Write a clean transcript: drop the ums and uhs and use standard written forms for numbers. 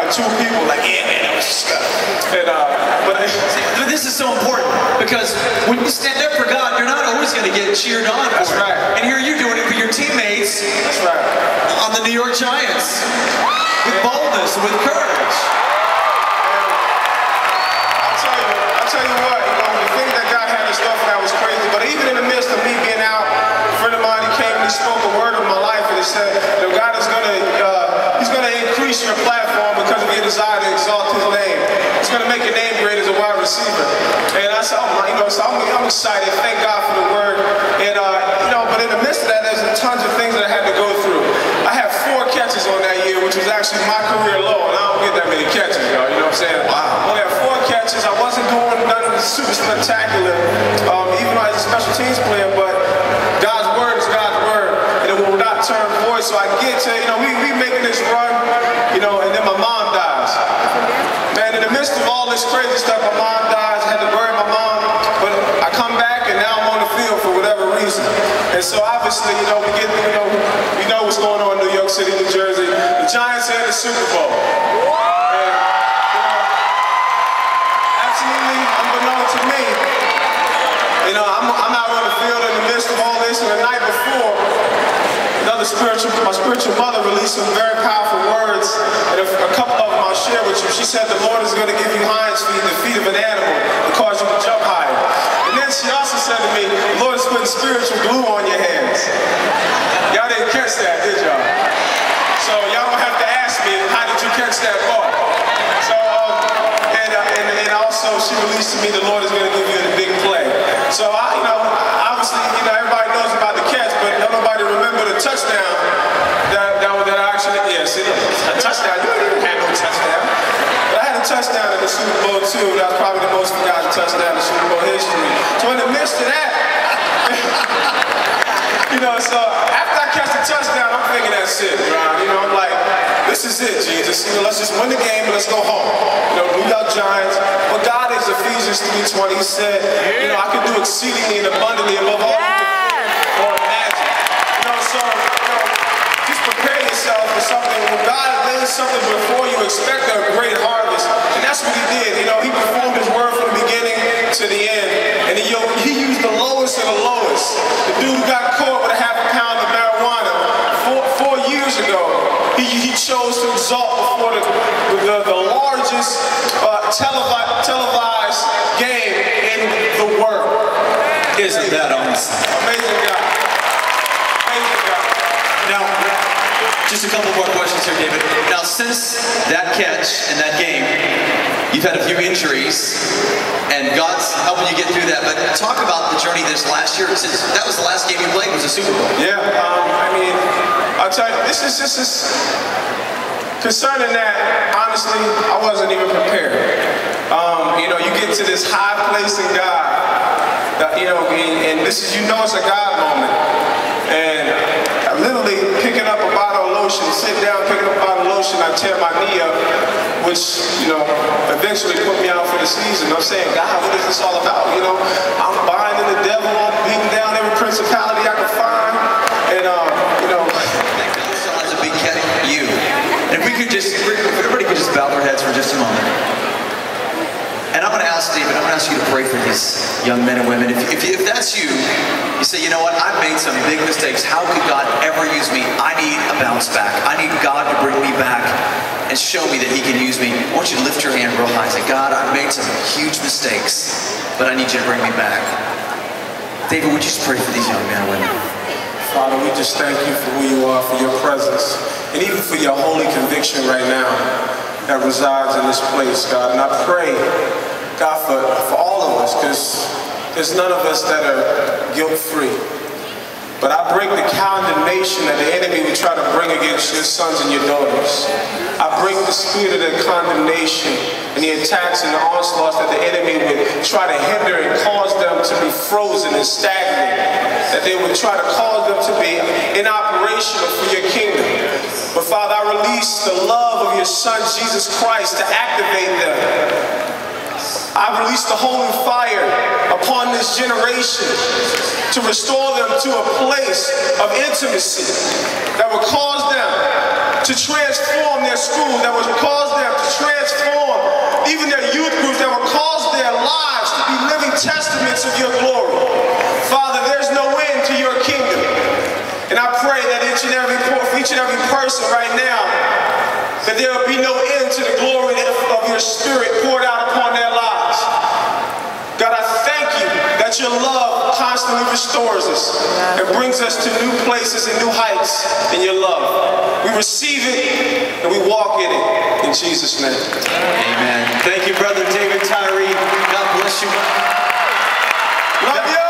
two people like, yeah, man, that was just good. And, but this is so important because when you stand up for God, you're not always going to get cheered on. That's right. And here you're doing it for your teammates. That's right. On the New York Giants with boldness, with courage. I'll tell you what, the thing that God had in store for that was crazy. But even in the midst of me being out, a friend of mine, he came and he spoke a word of my life, and he said, God is he's gonna increase your platform because of your desire to exalt his name. He's gonna make your name great as a wide receiver. And I said, so I'm excited. Thank God for the word. And but in the midst of that, there's tons of things that I had to go through. I had 4 catches on that year, which was actually my career low, and I don't get that many catches, y'all. You know what I'm saying? Wow. I only had 4 catches. I wasn't doing nothing super spectacular, even though I was a special teams player, but God's word is God's word, and it will not turn void. So I get to, we making this run, and then my mom dies. Man, in the midst of all this crazy stuff, my mom dies. I had to bury my mom, but I come back, and now I'm on the field for whatever reason. And so obviously, we know what's going on in New York City, New Jersey. The Giants are in the Super Bowl. And, absolutely unbeknown to me, I'm out on the field in the midst of all this, and the night before, my spiritual mother released some very powerful words, and a couple of them I'll share with you. She said, the Lord is going to give you hinds feet, the feet of an animal, to cause you to jump higher. And then she also said to me, the Lord is putting spiritual glue on your hands. Y'all didn't catch that, did y'all? So y'all don't have to ask me, how did you catch that ball? So, and also she released to me, the Lord is going to give you the big play. So, obviously, everybody knows about the catch, but nobody remember the touchdown that I actually, yes, it is. A touchdown, you didn't have no touchdown. But I had a touchdown in the Super Bowl too. That was probably the most forgotten touchdown in Super Bowl history. So in the midst of that, so after I catch the touchdown, I'm thinking that's it, right? I'm like, this is it, Jesus. Let's just win the game and let's go home. New York Giants. But God is Ephesians 3:20. He said, I can do exceedingly and abundantly above all you can or imagine. Just prepare yourself for something. When God lays something before you, expect a great harvest. And that's what he did. He performed his word from the beginning to the end. And he used the lowest of the lowest. The dude who got caught with a half a pound of marijuana 4 years ago, he chose to exalt before the largest televised game in the world. Isn't that awesome? Amazing God. Amazing God. Now, just a couple more questions here, David. Now, since that catch and that game, you've had a few injuries, and God's helping you get through that. But talk about the journey this last year, since that was the last game you played, was the Super Bowl. Yeah, I'll tell you, this is concerning that, honestly, I wasn't even prepared. You get to this high place in God, and this is, it's a God moment. And literally picking up a bottle of lotion, sitting down, picking up a bottle of lotion, I tear my knee up, which, eventually put me out for the season. I'm saying, God, what is this all about? I'm binding the devil, I'm beating down every principality I can find, and, Thank God still has a big cat, you. And if everybody could just bow their heads for just a moment. And I'm going to ask David, I'm going to ask you to pray for these young men and women. If that's you, you say, you know what, I've made some big mistakes. How could God ever use me? I need a bounce back. I need God to bring me back and show me that he can use me. I want you to lift your hand real high and say, God, I've made some huge mistakes, but I need you to bring me back. David, would you just pray for these young men and women? Father, we just thank you for who you are, for your presence, and even for your holy conviction right now that resides in this place, God. And I pray, God, for all of us, because there's none of us that are guilt-free. But I break the condemnation that the enemy would try to bring against your sons and your daughters. I break the spirit of the condemnation and the attacks and the onslaughts that the enemy would try to hinder and cause them to be frozen and stagnant. That they would try to cause them to be inoperational for your kingdom. But Father, I release the love of your Son, Jesus Christ, to activate them. I release the holy fire upon this generation to restore them to a place of intimacy that will cause them to transform their school, that will cause them to each and every person right now, that there will be no end to the glory of your Spirit poured out upon their lives. God, I thank you that your love constantly restores us and brings us to new places and new heights in your love. We receive it and we walk in it. In Jesus' name. Amen. Thank you, Brother David Tyree. God bless you. Love you.